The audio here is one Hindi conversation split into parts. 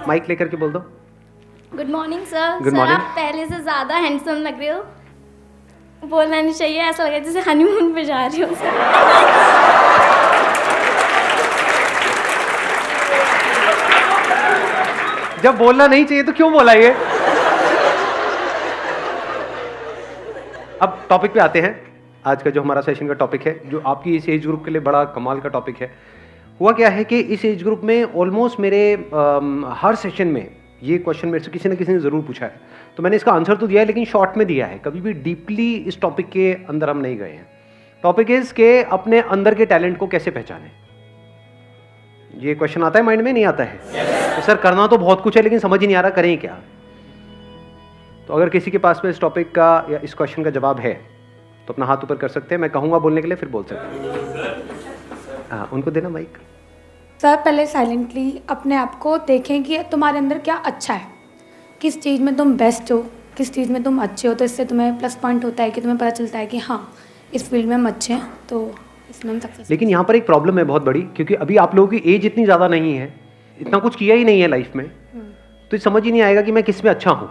माइक लेकर के बोल दो। Good morning sir. Good sir morning. आप पहले से ज़्यादा हैंडसम लग रहे हो। बोलना नहीं चाहिए, ऐसा लग रहा है जैसे हनीमून पे जा रहे हो सर। जब बोलना नहीं चाहिए तो क्यों बोला ये? अब टॉपिक पे आते हैं। आज का जो हमारा सेशन का टॉपिक है, जो आपकी इस एज ग्रुप के लिए बड़ा कमाल का टॉपिक है। हुआ क्या है कि इस एज ग्रुप में ऑलमोस्ट मेरे हर सेशन में ये क्वेश्चन मेरे से किसी न किसी ने ज़रूर पूछा है, तो मैंने इसका आंसर तो दिया है लेकिन शॉर्ट में दिया है, कभी भी डीपली इस टॉपिक के अंदर हम नहीं गए हैं। टॉपिक इज के अपने अंदर के टैलेंट को कैसे पहचानें। ये क्वेश्चन आता है माइंड में, नहीं आता है? तो सर करना तो बहुत कुछ है लेकिन समझ ही नहीं आ रहा करें क्या। तो अगर किसी के पास में इस टॉपिक का या इस क्वेश्चन का जवाब है तो अपना हाथ ऊपर कर सकते हैं, मैं कहूँगा बोलने के लिए, फिर बोल सकते हैं। हाँ, उनको देना माइक। सर पहले साइलेंटली अपने आप को देखें कि तुम्हारे अंदर क्या अच्छा है, किस चीज़ में तुम बेस्ट हो, किस चीज़ में तुम अच्छे हो। तो इससे तुम्हें प्लस पॉइंट होता है कि तुम्हें पता चलता है कि हाँ इस फील्ड में हम अच्छे हैं, तो इसमें हम सक्सेस। लेकिन यहाँ पर एक प्रॉब्लम है बहुत बड़ी, क्योंकि अभी आप लोगों की एज इतनी ज़्यादा नहीं है, इतना कुछ किया ही नहीं है लाइफ में, तो समझ ही नहीं आएगा कि मैं किस में अच्छा हूँ।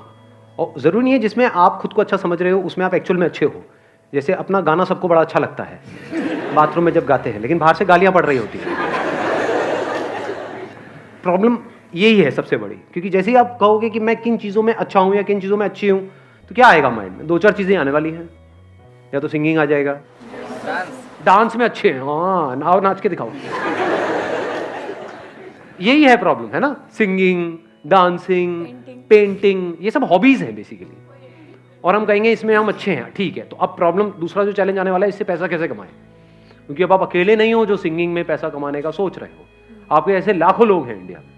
और ज़रूरी नहीं है जिसमें आप खुद को अच्छा समझ रहे हो उसमें आप एक्चुअल में अच्छे हो। जैसे अपना गाना सबको बड़ा अच्छा लगता है बाथरूम में जब गाते हैं, लेकिन बाहर से गालियाँ पड़ रही होती हैं। प्रॉब्लम यही है सबसे बड़ी, क्योंकि जैसे ही आप कहोगे कि मैं किन चीज़ों में अच्छा हूँ या किन चीज़ों में अच्छी हूँ, तो क्या आएगा माइंड में? दो चार चीज़ें आने वाली हैं। या तो सिंगिंग आ जाएगा, डांस में अच्छे हैं, हाँ नाव नाच के दिखाओ। यही है प्रॉब्लम, है ना? सिंगिंग, डांसिंग, पेंटिंग, ये सब हॉबीज हैं बेसिकली, और हम कहेंगे इसमें हम अच्छे हैं, ठीक है। तो अब प्रॉब्लम, दूसरा जो चैलेंज आने वाला है, इससे पैसा कैसे कमाएं, क्योंकि अब आप अकेले नहीं हो जो सिंगिंग में पैसा कमाने का सोच रहे हो, आपके ऐसे लाखों लोग हैं इंडिया में।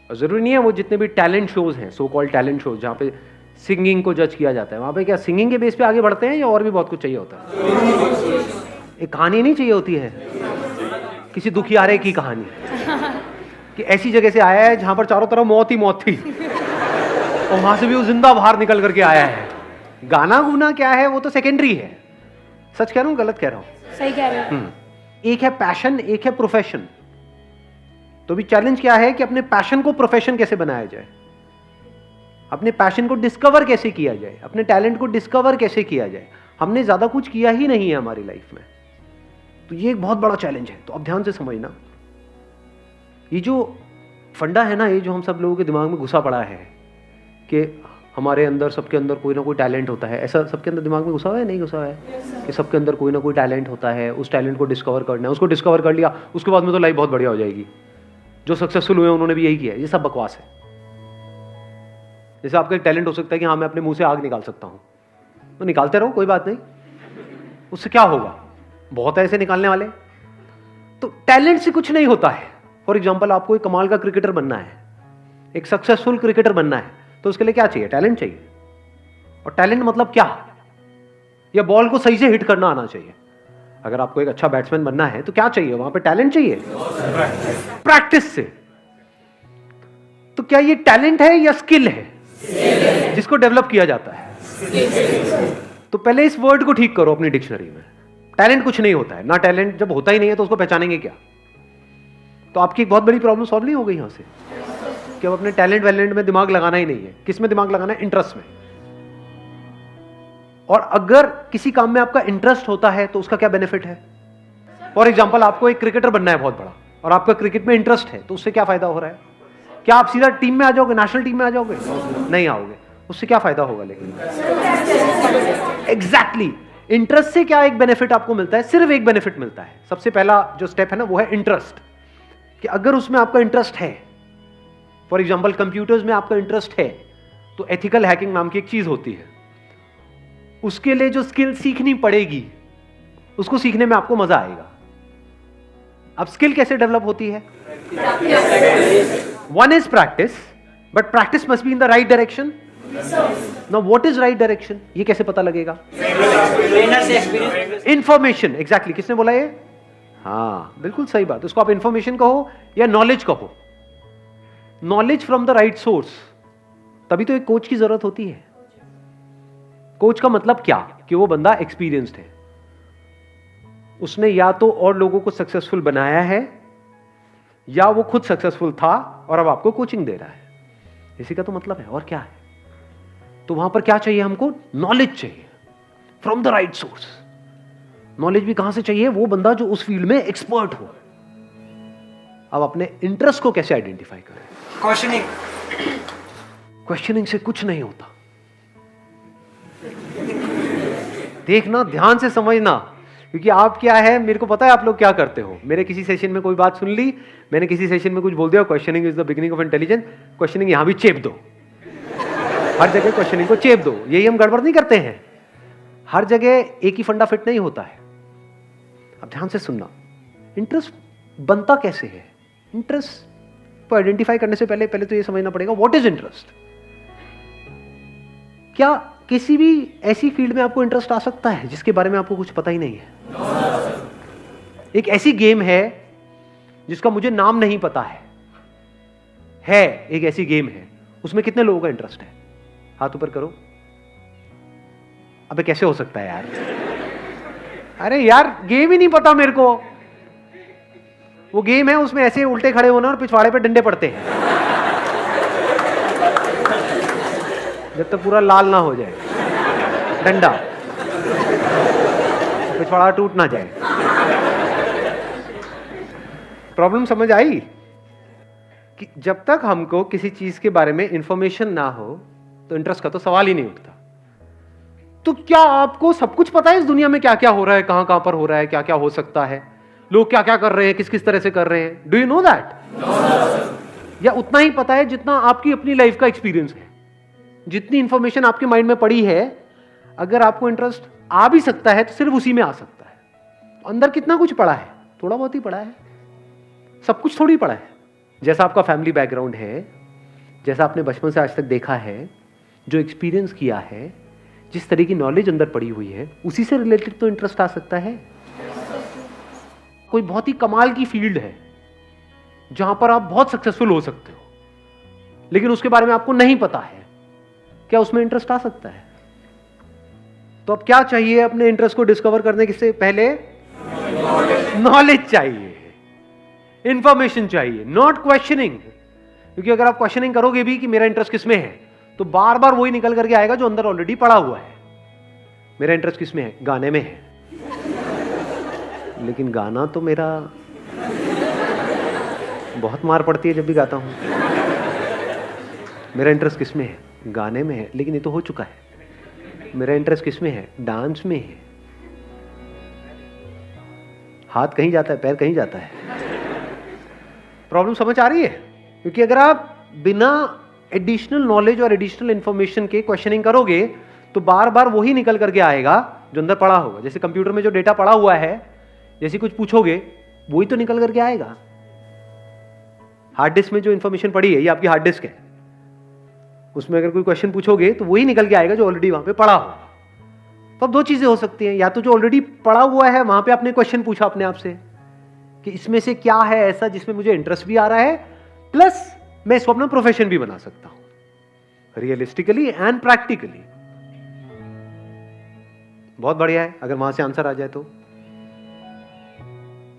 और जरूरी नहीं है वो जितने भी टैलेंट शोज हैं, सो कॉल्ड टैलेंट शोज, जहाँ पे सिंगिंग को जज किया जाता है, वहाँ पे क्या सिंगिंग के बेस पे आगे बढ़ते हैं या और भी बहुत कुछ चाहिए होता है? एक कहानी नहीं चाहिए होती है, किसी दुखियारे की कहानी कि ऐसी जगह से आया है जहाँ पर चारों तरफ मौत ही मौत थी और वहां से भी वो जिंदा बाहर निकल करके आया है। गाना गुना क्या है वो तो सेकेंडरी है। सच कह रहा हूँ गलत कह रहा हूँ? सही कह रहे हो। एक है पैशन, एक है प्रोफेशन। तो भी चैलेंज क्या है कि अपने पैशन को प्रोफेशन कैसे बनाया जाए, अपने पैशन को डिस्कवर कैसे किया जाए, अपने टैलेंट को डिस्कवर कैसे किया जाए। हमने ज्यादा कुछ किया ही नहीं है हमारी लाइफ में, तो ये एक बहुत बड़ा चैलेंज है। तो अब ध्यान से समझना, ये जो फंडा है ना, ये जो हम सब लोगों के दिमाग में घुसा पड़ा है कि हमारे अंदर, सबके अंदर कोई ना कोई टैलेंट होता है, ऐसा सबके अंदर दिमाग में घुसा हुआ है, नहीं घुसा हुआ है? कि सबके अंदर कोई ना कोई टैलेंट होता है, उस टैलेंट को डिस्कवर करना है, उसको डिस्कवर कर लिया उसके बाद में तो लाइफ बहुत बढ़िया हो जाएगी। जो सक्सेसफुल हुए उन्होंने भी यही किया है। ये सब बकवास है। जैसे आपका एक टैलेंट हो सकता है कि हाँ मैं अपने मुंह से आग निकाल सकता हूँ, तो निकालते रहो, कोई बात नहीं, उससे क्या होगा, बहुत है ऐसे निकालने वाले। तो टैलेंट से कुछ नहीं होता है। फॉर एग्जाम्पल, आपको एक कमाल का क्रिकेटर बनना है, एक सक्सेसफुल क्रिकेटर बनना है, तो उसके लिए क्या चाहिए? टैलेंट चाहिए। और टैलेंट मतलब क्या? या बॉल को सही से हिट करना आना चाहिए। अगर आपको एक अच्छा बैट्समैन बनना है तो क्या चाहिए? वहां पे टैलेंट चाहिए, प्रैक्टिस से। तो क्या ये टैलेंट है या स्किल है जिसको डेवलप किया जाता है? तो पहले इस वर्ड को ठीक करो अपनी डिक्शनरी में। टैलेंट कुछ नहीं होता है ना। टैलेंट जब होता ही नहीं है तो उसको पहचानेंगे क्या? तो आपकी एक बहुत बड़ी प्रॉब्लम सॉल्व नहीं हो गई यहां से कि अब अपने टैलेंट वैलेंट में दिमाग लगाना ही नहीं है। किस में दिमाग लगाना है? इंटरेस्ट में। और अगर किसी काम में आपका इंटरेस्ट होता है तो उसका क्या बेनिफिट है? फॉर एग्जाम्पल, आपको एक क्रिकेटर बनना है बहुत बड़ा और आपका क्रिकेट में इंटरेस्ट है, तो उससे क्या फायदा हो रहा है? क्या आप सीधा टीम में आ जाओगे, नेशनल टीम में आ जाओगे? नहीं आओगे। उससे क्या फायदा होगा? लेकिन एग्जैक्टली इंटरेस्ट से क्या एक बेनिफिट आपको मिलता है? सिर्फ एक बेनिफिट मिलता है। सबसे पहला जो स्टेप है ना वो है इंटरेस्ट, कि अगर उसमें आपका इंटरेस्ट है, फॉर एग्जाम्पल कंप्यूटर्स में आपका इंटरेस्ट है, तो एथिकल हैकिंग नाम की एक चीज होती है, उसके लिए जो स्किल सीखनी पड़ेगी उसको सीखने में आपको मजा आएगा। अब स्किल कैसे डेवलप होती है? One is practice, but practice must be in the right direction. Now what is right direction? ये कैसे पता लगेगा? इंफॉर्मेशन। एग्जैक्टली, किसने बोला ये? हाँ बिल्कुल सही बात। उसको आप इंफॉर्मेशन कहो या नॉलेज कहो, knowledge from the right source. तभी तो एक कोच की जरूरत होती है। कोच का मतलब क्या? कि वो बंदा एक्सपीरियंस्ड है, उसने या तो और लोगों को सक्सेसफुल बनाया है या वो खुद सक्सेसफुल था और अब आपको कोचिंग दे रहा है। इसी का तो मतलब है, और क्या है। तो वहां पर क्या चाहिए हमको? नॉलेज चाहिए from the right source. Knowledge भी कहां से चाहिए? वो बंदा जो उस फील्ड में एक्सपर्ट हो। अब अपने इंटरेस्ट को कैसे आइडेंटिफाई करें? क्वेश्चनिंग से कुछ नहीं होता। देखना, ध्यान से समझना, क्योंकि आप क्या है, मेरे को पता है आप लोग क्या करते हो। मेरे किसी सेशन में कोई बात सुन ली, मैंने किसी सेशन में कुछ बोल दिया, questioning is the beginning of intelligence, questioning यहां भी चेप दो, हर जगह क्वेश्चनिंग को चेप दो। यही हम गड़बड़ नहीं करते हैं। हर जगह एक ही फंडा फिट नहीं होता है। अब ध्यान से सुनना, इंटरेस्ट बनता कैसे है? इंटरेस्ट को आइडेंटिफाई करने से पहले तो ये समझना पड़ेगा व्हाट इज इंटरेस्ट। क्या किसी भी ऐसी फील्ड में आपको इंटरेस्ट आ सकता है जिसके बारे में आपको कुछ पता ही नहीं है? एक ऐसी गेम है जिसका मुझे नाम नहीं पता है एक ऐसी गेम है, उसमें कितने लोगों का इंटरेस्ट है? हाथ ऊपर करो। अबे कैसे हो सकता है यार? अरे यार गेम ही नहीं पता मेरे को। वो गेम है, उसमें ऐसे उल्टे खड़े होना और पिछवाड़े पे डंडे पड़ते हैं जब तक पूरा लाल ना हो जाए डंडा, पिछवाड़ा टूट ना जाए। प्रॉब्लम समझ आई? कि जब तक हमको किसी चीज के बारे में इंफॉर्मेशन ना हो तो इंटरेस्ट का तो सवाल ही नहीं उठता। तो क्या आपको सब कुछ पता है इस दुनिया में क्या क्या हो रहा है, कहां कहां पर हो रहा है, क्या क्या हो सकता है, लोग क्या क्या कर रहे हैं, किस किस तरह से कर रहे हैं? Do you know that? या उतना ही पता है जितना आपकी अपनी लाइफ का एक्सपीरियंस है, जितनी इंफॉर्मेशन आपके माइंड में पड़ी है। अगर आपको इंटरेस्ट आ भी सकता है तो सिर्फ उसी में आ सकता है। अंदर कितना कुछ पड़ा है? थोड़ा बहुत ही पड़ा है, सब कुछ थोड़ी पड़ा है। जैसा आपका फैमिली बैकग्राउंड है, जैसा आपने बचपन से आज तक देखा है, जो एक्सपीरियंस किया है, जिस तरह की नॉलेज अंदर पड़ी हुई है, उसी से रिलेटेड तो इंटरेस्ट आ सकता है। कोई बहुत ही कमाल की फील्ड है जहां पर आप बहुत सक्सेसफुल हो सकते हो, लेकिन उसके बारे में आपको नहीं पता है, क्या उसमें इंटरेस्ट आ सकता है? तो अब क्या चाहिए अपने इंटरेस्ट को डिस्कवर करने से पहले? नॉलेज चाहिए, इंफॉर्मेशन चाहिए, नॉट क्वेश्चनिंग। क्योंकि अगर आप क्वेश्चनिंग करोगे भी कि मेरा इंटरेस्ट किसमें है, तो बार बार वही निकल करके आएगा जो अंदर ऑलरेडी पड़ा हुआ है। मेरा इंटरेस्ट किसमें है? गाने में है। लेकिन गाना तो मेरा बहुत मार पड़ती है जब भी गाता हूं। मेरा इंटरेस्ट किसमें है? गाने में है, लेकिन ये तो हो चुका है। मेरा इंटरेस्ट किसमें है? डांस में है। हाथ कहीं जाता है, पैर कहीं जाता है। प्रॉब्लम समझ आ रही है? क्योंकि अगर आप बिना एडिशनल नॉलेज और एडिशनल इंफॉर्मेशन के क्वेश्चनिंग करोगे तो बार बार वही निकल करके आएगा जो अंदर पड़ा होगा। जैसे कंप्यूटर में जो डेटा पड़ा हुआ है, जैसे कुछ पूछोगे वही तो निकल करके आएगा। हार्ड डिस्क में जो इंफॉर्मेशन पड़ी है, ये आपकी हार्ड डिस्क है, उसमें अगर कोई क्वेश्चन पूछोगे तो वही निकल के आएगा जो ऑलरेडी वहां पे पड़ा होगा। तो अब दो चीजें हो सकती हैं, या तो जो ऑलरेडी पड़ा हुआ है वहां पे आपने क्वेश्चन पूछा अपने आप से कि इसमें से क्या है ऐसा जिसमें मुझे इंटरेस्ट भी आ रहा है, प्लस मैं इसको अपना प्रोफेशन भी बना सकता हूं रियलिस्टिकली एंड प्रैक्टिकली। बहुत बढ़िया है अगर वहां से आंसर आ जाए तो।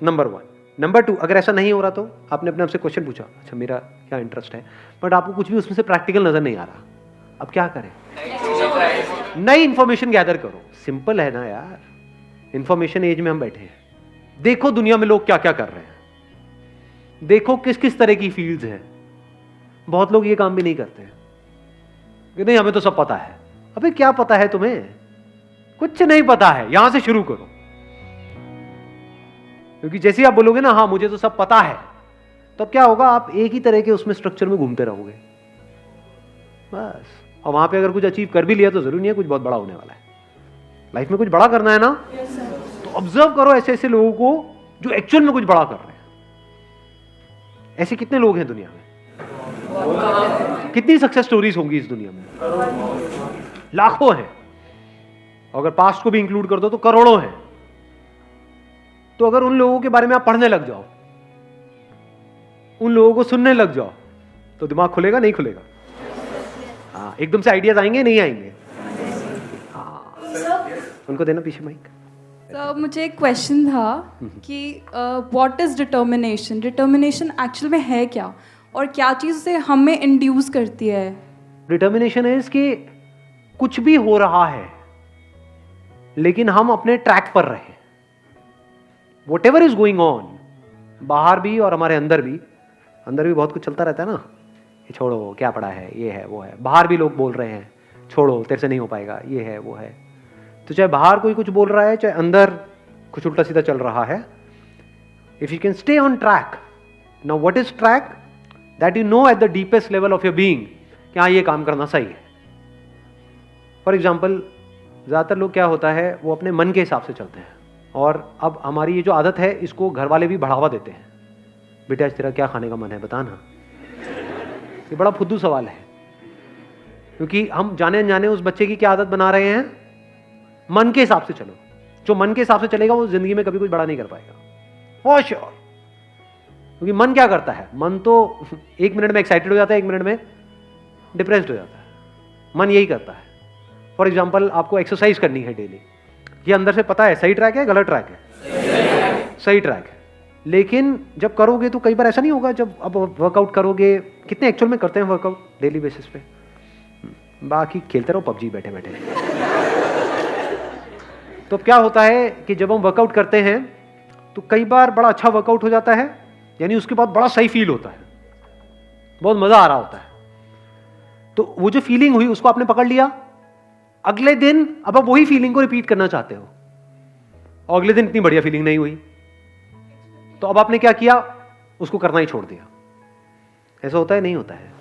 नंबर 1। नंबर 2, अगर ऐसा नहीं हो रहा तो आपने अपने आप से क्वेश्चन पूछा, अच्छा मेरा क्या इंटरेस्ट है, बट आपको कुछ भी उसमें से प्रैक्टिकल नजर नहीं आ रहा, अब क्या करें? नई इंफॉर्मेशन गैदर करो। सिंपल है ना यार, इंफॉर्मेशन एज में हम बैठे हैं। देखो दुनिया में लोग क्या क्या कर रहे हैं, देखो किस किस तरह की फील्ड्स हैं। बहुत लोग ये काम भी नहीं करते हैं कि नहीं हमें तो सब पता है। अबे क्या पता है तुम्हें? कुछ नहीं पता है। यहां से शुरू करो, क्योंकि जैसे आप बोलोगे ना हाँ मुझे तो सब पता है, तो अब क्या होगा, आप एक ही तरह के उसमें स्ट्रक्चर में घूमते रहोगे बस। और वहां पे अगर कुछ अचीव कर भी लिया तो जरूरी नहीं है कुछ बहुत बड़ा होने वाला है। लाइफ में कुछ बड़ा करना है ना, तो ऑब्जर्व करो ऐसे ऐसे लोगों को जो एक्चुअल में कुछ बड़ा कर रहे हैं। ऐसे कितने लोग हैं दुनिया में? कितनी सक्सेस स्टोरीज होंगी इस दुनिया में? लाखों हैं। अगर पास्ट को भी इंक्लूड कर दो तो करोड़ों हैं। तो अगर उन लोगों के बारे में आप पढ़ने लग जाओ, उन लोगों को सुनने लग जाओ, तो दिमाग खुलेगा नहीं खुलेगा? हाँ, एकदम से आइडियाज आएंगे नहीं आएंगे? हाँ, उनको देना पीछे माइक। तो मुझे एक क्वेश्चन था कि what is determination? Determination actual में है क्या, और क्या चीज़ से हमें इंड्यूस करती है? डिटर्मिनेशन इज कि कुछ भी हो रहा है लेकिन हम अपने ट्रैक पर रहे, what ever is going on, बाहर भी और हमारे अंदर भी बहुत कुछ चलता रहता है ना, ये छोड़ो क्या पड़ा है, ये है वो है, बाहर भी लोग बोल रहे हैं छोड़ो तेरे से नहीं हो पाएगा, ये है वो है। तो चाहे बाहर कोई कुछ बोल रहा है चाहे अंदर कुछ उल्टा सीधा चल रहा है, if you can stay on track, now what is track, that you know at the deepest level of your being कि हाँ ये काम करना सही है। फॉर एग्जाम्पल ज़्यादातर लोग क्या होता है वो अपने मन के हिसाब से चलते हैं, और अब हमारी ये जो आदत है इसको घर वाले भी बढ़ावा देते हैं, बेटा आज तेरा क्या खाने का मन है बता ना। ये बड़ा फुद्दू सवाल है, क्योंकि हम जाने अनजाने उस बच्चे की क्या आदत बना रहे हैं, मन के हिसाब से चलो, जो मन के हिसाब से चलेगा वो जिंदगी में कभी कुछ बड़ा नहीं कर पाएगा, फॉर श्योर। क्योंकि मन क्या करता है, मन तो 1 मिनट में एक्साइटेड हो जाता है, 1 मिनट में डिप्रेस्ड हो जाता है, मन यही करता है। फॉर एग्जाम्पल आपको एक्सरसाइज करनी है डेली, ये अंदर से पता है सही ट्रैक है गलत ट्रैक है, सही ट्रैक है, लेकिन जब करोगे तो कई बार ऐसा नहीं होगा, जब अब वर्कआउट करोगे, कितने एक्चुअल में करते हैं वर्कआउट डेली बेसिस पे, बाकी खेलते रहो पबजी बैठे बैठे। तो क्या होता है कि जब हम वर्कआउट करते हैं तो कई बार बड़ा अच्छा वर्कआउट हो जाता है, यानी उसके बाद बड़ा सही फील होता है, बहुत मजा आ रहा होता है, तो वो जो फीलिंग हुई उसको आपने पकड़ लिया, अगले दिन अब आप वही फीलिंग को रिपीट करना चाहते हो, और अगले दिन इतनी बढ़िया फीलिंग नहीं हुई, तो अब आपने क्या किया, उसको करना ही छोड़ दिया। ऐसा होता है नहीं होता है?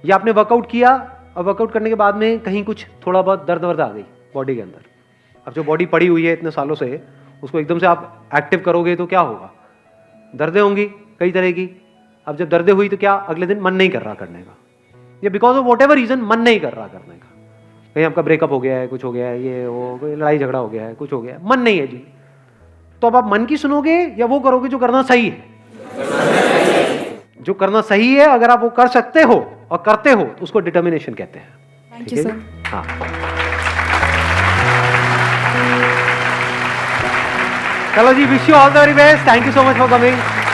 या आपने वर्कआउट किया और वर्कआउट करने के बाद में कहीं कुछ थोड़ा बहुत दर्द वर्द आ गई बॉडी के अंदर, अब जो बॉडी पड़ी हुई है इतने सालों से, उसको एकदम से आप एक्टिव करोगे तो क्या होगा, दर्दें होंगी कई तरह की। अब जब दर्दें हुई तो क्या, अगले दिन मन नहीं कर रहा करने का, या because of whatever reason मन नहीं कर रहा करने का, कहीं आपका ब्रेकअप हो गया है, कुछ हो गया है, ये वो कोई लड़ाई झगड़ा हो गया है, कुछ हो गया है, मन नहीं है जी, तो अब आप मन की सुनोगे या वो करोगे जो करना सही है? जो करना सही है अगर आप वो कर सकते हो और करते हो तो उसको डिटर्मिनेशन कहते हैं। Thank you sir. हाँ, चलो जी, wish you all the very best, thank you so much for coming.